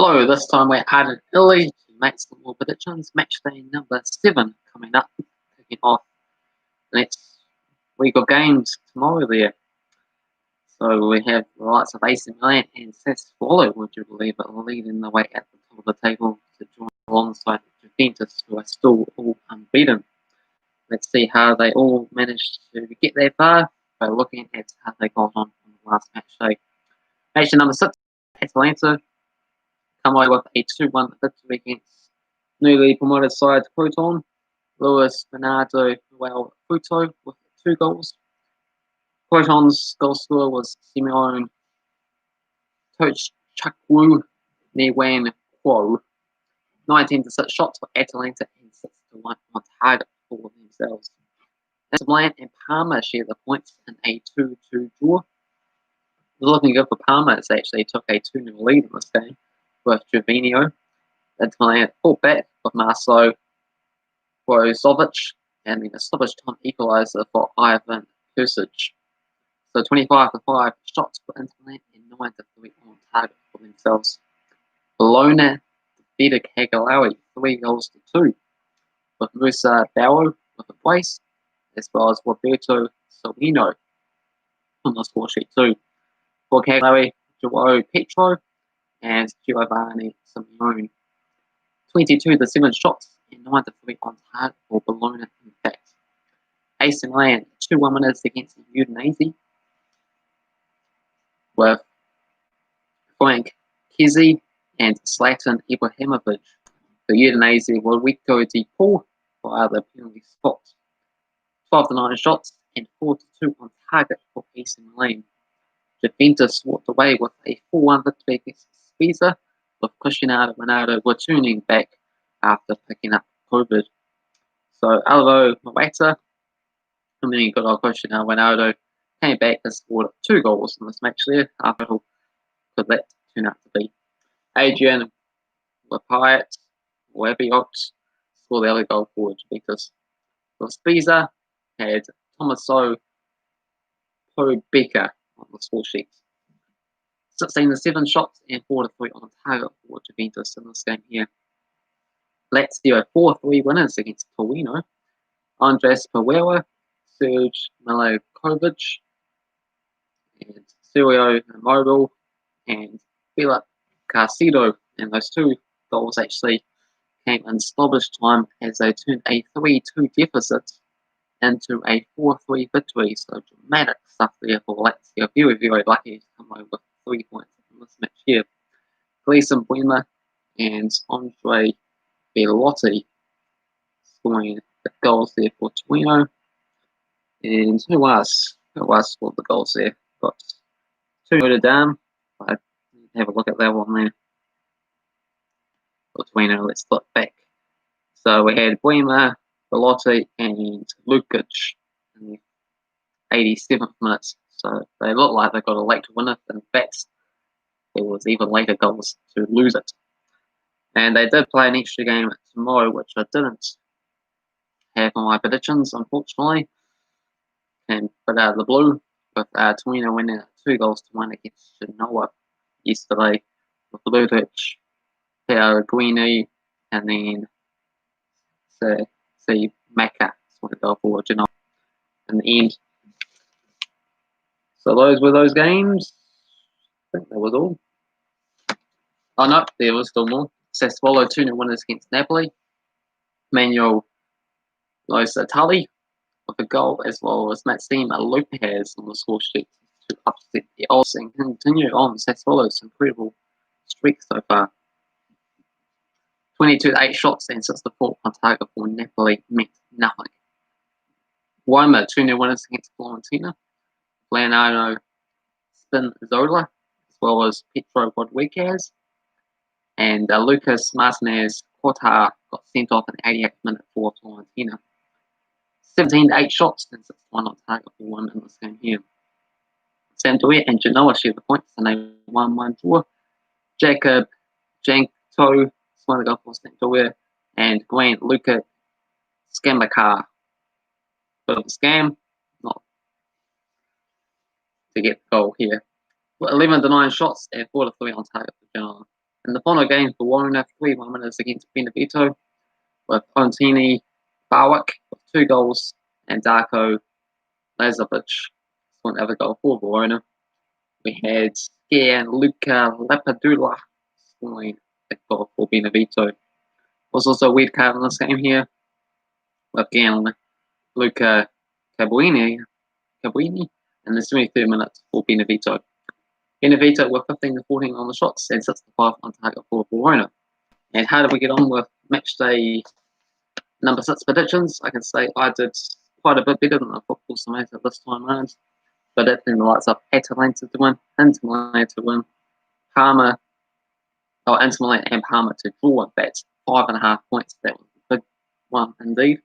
Hello, this time we're added Italy to make some more predictions. Matchday number 7 coming up, kicking off the next week of games tomorrow there. So we have the likes of AC Milan and Sassuolo, would you believe it, leading the way at the top of the table to join alongside Juventus, who are still all unbeaten. Let's see how they all managed to get that far by looking at how they got on the last match day. Match number 6, Atalanta come away with a 2-1 victory against newly promoted side Proton. Luis Bernardo Noel Futo with 2 goals. Proton's goal scorer was Simeon Tochchakwu Newan Kwo. 19 to 6 shots for Atalanta and 6 to 1 on target for themselves. Inter Milan and Parma share the points in a 2-2 draw. Looking good for Parma, it's actually took a 2-0 lead in this game with Beneveto. Inter Milan fought back with Marcelo Brozovic, and then a stoppage time equaliser for Ivan Perisic. So 25 to 5 shots for Inter Milan and 9 to 3 on target for themselves. Bologna defeated Cagilari 3 goals to 2, with Musa Barrow with a brace, as well as Roberto Solino on the score sheet too. For Cagilari, Joao Petro and Giovanni Simeone. 22 to 7 shots and 9 to 3 on target for Bologna in fact. AC Milan 2-1 winners against Udinese, with Frank Kessie and Zlatan Ibrahimovic. The Udinese were Rico Di Paul via the penalty spot. 12 to 9 shots and 4 to 2 on target for AC Milan. Juventus walked away with a 4-1 victory against Spezia, with Cristiano Ronaldo returning back after picking up COVID. So Alvaro Morata, I mean, good old Cristiano Ronaldo, came back and scored 2 goals in this match there. After all, could that turn out to be? Adrian Lapiat, or Abiot, scored the other goal for Juventus. For Spezia, had Tomaso Pobeka on the score sheet. 16 to 7 shots and 4 to 3 on target for Juventus in this game here. Lazio 4-3 winners against Torino. Andres Pereira, Serge Milokovic, and Sergio Immobile, and Philip Caicedo. And those 2 goals actually came in stoppage time as they turned a 3-2 deficit into a 4-3 victory. So dramatic stuff there for Lazio. Very, very lucky to come away with 3 points in this match here. Gleison Buema and Andre Bellotti scoring the goals there for Torino. And who else scored the goals there? Got 2 noted down. I have a look at that one there. For Torino, let's look back. So we had Buema, Bellotti and Lukic in the 87th minute. So they look like they got a late winner. In fact, there was even later goals to lose it. And they did play an extra game tomorrow, which I didn't have on my predictions, unfortunately. Came a bit out of the blue, with Torino winning 2 goals to 1 against Genoa yesterday, with Lukic, Pellegrini, and then see Maka sort of go for Genoa in the end. So those were those games. I think that was all. Oh no, there was still more. Sassuolo 2-0 winners against Napoli. Manuel Losatali with a goal, as well as Maxime Lopez on the score sheet to upset the odds and continue on Sassuolo's incredible streak so far. 22 to 8 shots and 6 to 4 on target for Napoli meant nothing. Roma 2-0 winners against Fiorentina. Leonardo Spinazzola, as well as Pedro Rodriguez, and Lucas Martinez Quartar got sent off in the 88th minute for Fiorentina. 17 to 8 shots and 6 to 1 on target for one in this game here. Sampdoria and Genoa share the points in a 1-1 draw. Jacob Janko scored the goal for Sampdoria, and Grant Luca Scamacca. Bit of a scam, not to get the goal here. 11 to 9 shots and 4 to 3 on target for Genoa. In the final game for Warner, 3-1 winners against Beneveto, with Pontini Barwick with 2 goals, and Darko Lazovic one other goal for Verona. We had Gianluca Lapadula scoring a goal for Beneveto. Was also a weird card in this game here, with Gianluca Cabuini in the 73rd minute for Beneveto. Beneveto were 15-14 on the shots and 6-5 on target for Verona. And how did we get on with matchday number 6 predictions? I can say I did quite a bit better than the Football Simulator this time around. But it then lights up Atalanta to win, Inter Milan to win, Inter Milan and Parma to draw. That's 5.5 points. That was a big one indeed.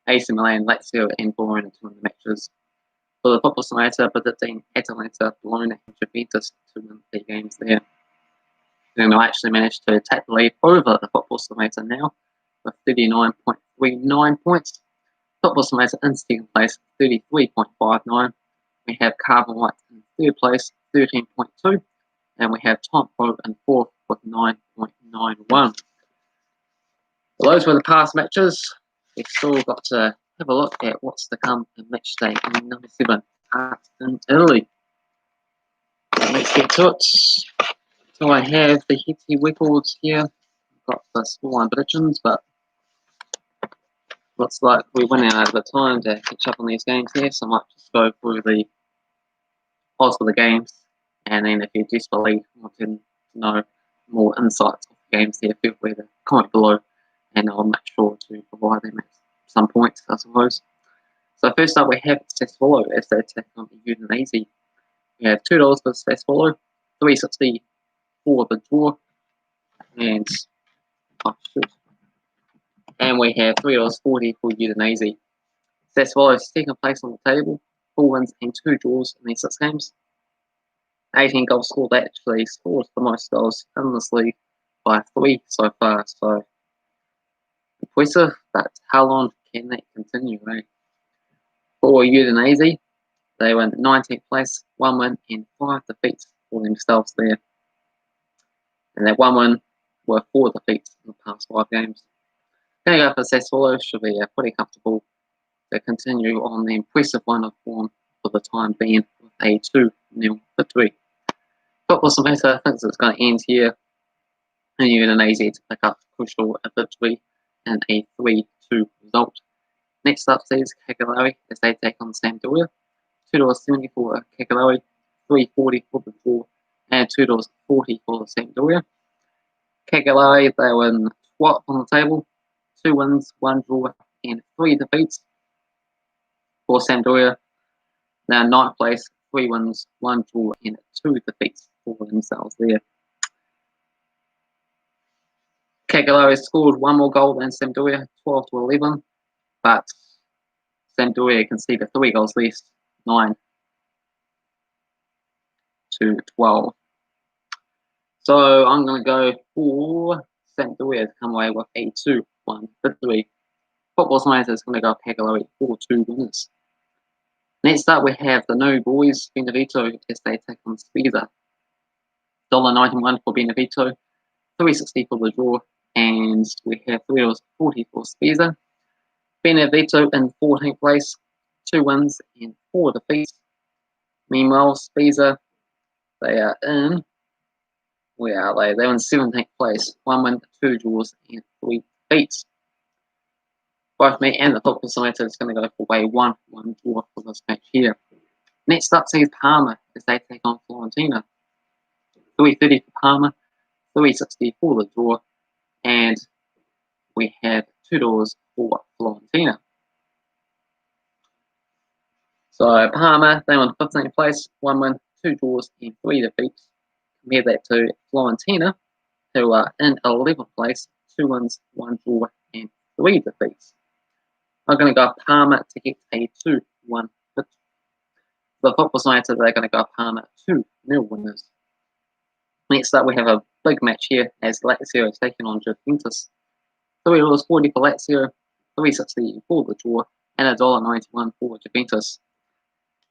AC Milan, Lazio and Verona to win the matches. For the Football Simulator, predicting Atalanta, Bologna and Juventus to win the games there. And I actually managed to take the lead over the Football Simulator now with 39.39 points. Football Simulator in second place, 33.59. We have Cavan Wright in third place, 13.2. And we have Tom Pro in fourth with 9.91. Those were the past matches. We've still got to have a look at what's to come in match day number 7 in Italy. Let's get to it. So I have the head-to-head records here. I've got the scoreline predictions, but looks like we're running out of the time to catch up on these games here, so I might just go through the odds for the games, and then if you desperately want to know more insights of the games here, feel free to comment below, and I'll make sure to provide them at some point, I suppose. So first up, we have Sassuolo as they take on Udinese. We have $2 for Sassuolo, $3.60 for the draw, and we have $3.40 for Udinese. Sassuolo is second place on the table, 4 wins and 2 draws in these 6 games. 18 goals scored. They actually scored the most goals in this league by 3 so far, so impressive, but how long can that continue, eh? For Udinese, they were in 19th place, 1 win and 5 defeats for themselves there. And that 1 win were 4 defeats in the past 5 games. Going to go for Sassuolo, should be pretty comfortable to continue on the impressive run of form for the time being with a 2-0 victory. Football Simulator thinks it's going to end here, and Udinese to pick up crucial victory and a 3-2 result. Next up sees Cagilari as they take on Sampdoria. $2.70 for Cagilari, $3.40 for the draw, and $2.40 for Sampdoria. Cagilari, they were in 12th on the table, 2 wins, 1 draw, and 3 defeats. For Sampdoria, they're in 9th place, 3 wins, 1 draw, and 2 defeats for themselves there. Cagilari scored 1 more goal than Sampdoria, 12-11, but Sampdoria conceded 3 goals less, 9-12. So I'm going to go for Sampdoria to come away with a 2-1 victory. Football Simulator is going to go Cagilari 4-2 winners. Next up, we have the new boys, Beneveto, as they take on Spezia. $1.91 for Beneveto, $3.60 for the draw, and we have $3.40 for Spezia. Beneveto in 14th place, 2 wins and 4 defeats. Meanwhile, Spezia, they are in, where are they? They're in 17th place, 1 win, 2 draws, and 3 defeats. Both me and the Football Simulator is going to go for a 1-1 draw for this match here. Next up sees Parma as they take on Fiorentina. $3.30 for Parma, $3.60 for the draw, and we have $2 for Fiorentina. So Parma, they were in 15th place, 1 win, 2 draws, and 3 defeats. Compare that to Fiorentina, who are in 11th place, 2 wins, 1 draw, and 3 defeats. I'm going to go Parma to get a 2-1 victory. The Football Simulator, they're going to go Parma 2-0 winners. Next up, we have a big match here as Lazio is taking on Juventus. $3.40 for Lazio, $3.60 for the draw, and $1.91 for Juventus.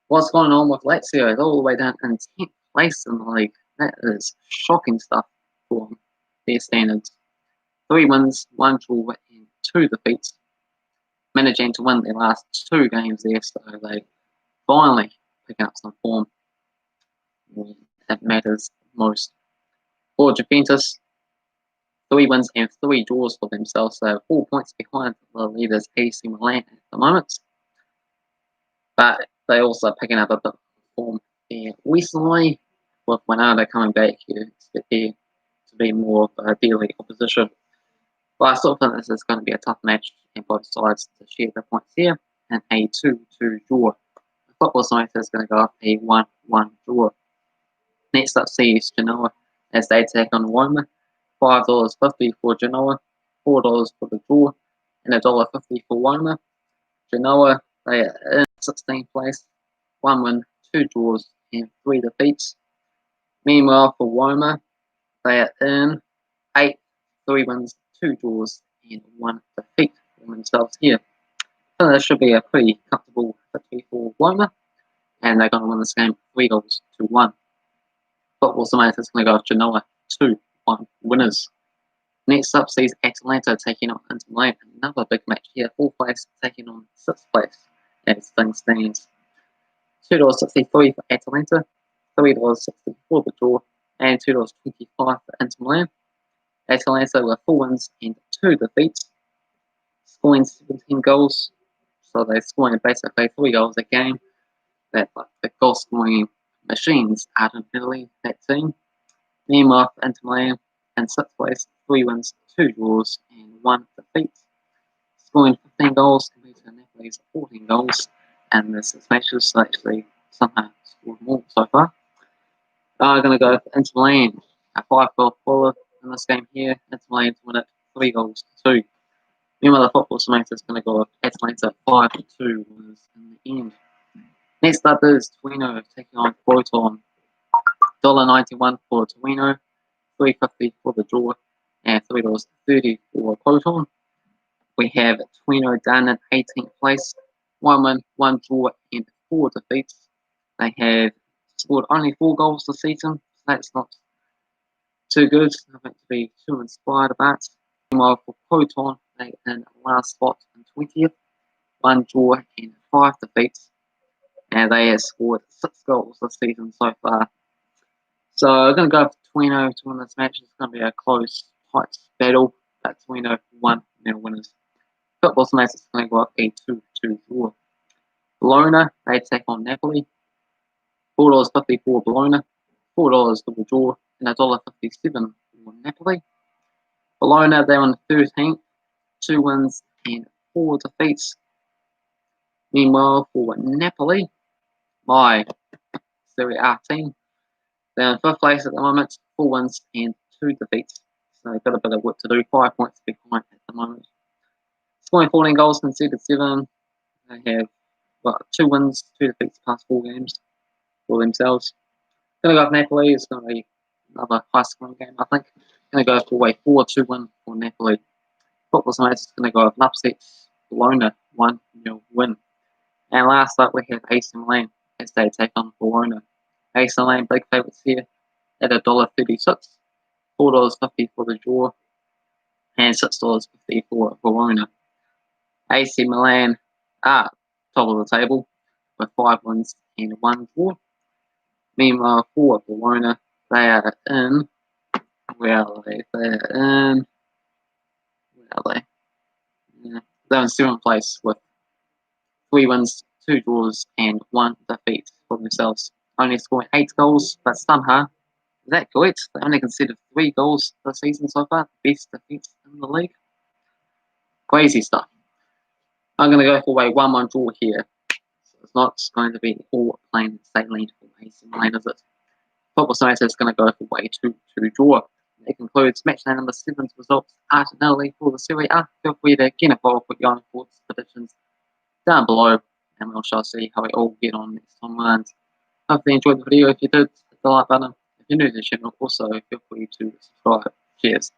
What's going on with Lazio is all the way down in 10th place in the league. That is shocking stuff for them. their standards. 3 wins, 1 draw, and 2 defeats. Managing to win their last 2 games there, so they finally pick up some form when it matters most. For Juventus, 3 wins and 3 draws for themselves, so 4 points behind the leaders AC Milan at the moment. But they're also picking up a bit of form there recently, with Ronaldo coming back. You expect there to be more of a daily opposition. But I still think this is going to be a tough match, and both sides to share the points here, and a 2-2 draw. The Football Simulator is going to go up a 1-1 draw. Next up sees Genoa as they take on Roma. $5.50 for Genoa, $4 for the draw, and $1.50 for Roma. Genoa, they are in 16th place, 1 win, 2 draws, and 3 defeats. Meanwhile, for Roma, they are in 8th, 3 wins, 2 draws, and 1 defeat for themselves here. So this should be a pretty comfortable victory for Roma, and they're going to win this game 3-1. Football Simulator is going to go with Genoa 2-1 winners. Next up sees Atalanta taking on Inter Milan. Another big match here. 4th place taking on 6th place as things stands. $2.63 for Atalanta, $3.60 for the draw, and $2.25 for Inter Milan. Atalanta with 4 wins and 2 defeats, scoring 17 goals. So they're scoring basically 3 goals a game. That's like the goal scoring machines out in Italy, that team. Meanwhile, for Inter Milan in 6th place, 3 wins, 2 draws, and 1 defeat. Scoring 15 goals compared to Napoli's 14 goals, and the 6 matches actually somehow scored more so far. I'm going to go for Inter Milan, a 5-goal thriller in this game here. Inter Milan to win it 3-2. Meanwhile, the Football Simulator is going to go with Atalanta 5-2 winners in the end. Next up is Torino taking on Croton. $1.91 for Torino, $3.50 for the draw, and $3.30 for Croton. We have Torino down in 18th place, 1 win, 1 draw, and 4 defeats. They have scored only 4 goals this season, so that's not too good. Nothing to be too inspired about. Meanwhile, for Croton, they are in last spot in 20th, 1 draw, and 5 defeats. And they have scored 6 goals this season so far. So I'm going to go for Torino to win this match. It's going to be a close, tight battle. But Torino 1-0 winners. Football Simulator is going to go up a 2-2 draw. Bologna, they take on Napoli. $4.50 for Bologna, $4 for the draw, and $1.57 for Napoli. Bologna, they're on 13th, 2 wins and 4 defeats. Meanwhile, for Napoli, my Serie A team, they're in 5th place at the moment, 4 wins and 2 defeats. So they've got a bit of work to do, 5 points behind at the moment. Scoring 14 goals, conceded 7. They have 2 wins, 2 defeats past 4 games for themselves. Going to go with Napoli. It's going to be another high scoring game, I think. Going to go for a 4-2 win for Napoli. Football Simulator is going to go with an upset Bologna 1-0 win. And last up, we have AC Milan as they take on Verona. AC Milan big favourites here at $1.36, $4.50 for the draw, and $6.50 for Verona. AC Milan are top of the table with 5 wins and 1 draw. Meanwhile, for Verona, they are in. Where are they? They're in. Where are they? Yeah, they're in 7th place with 3 wins, 2 draws, and 1 defeat for themselves. Only scoring 8 goals, but somehow, is that correct? They only conceded 3 goals this season so far. Best defense in the league. Crazy stuff. I'm going to go for a 1-1 draw here. So it's not going to be all plain sailing for AC Milan, is it? Football Simulator is going to go for a 2-2 draw. It concludes match day number 7's results out in Italy for the Serie A. Feel free to get involved with your own thoughts, predictions down below, and we shall see how we all get on next time around. Hopefully you enjoyed the video. If you did, hit the like button. If you're new to the channel, also feel free to subscribe. Cheers.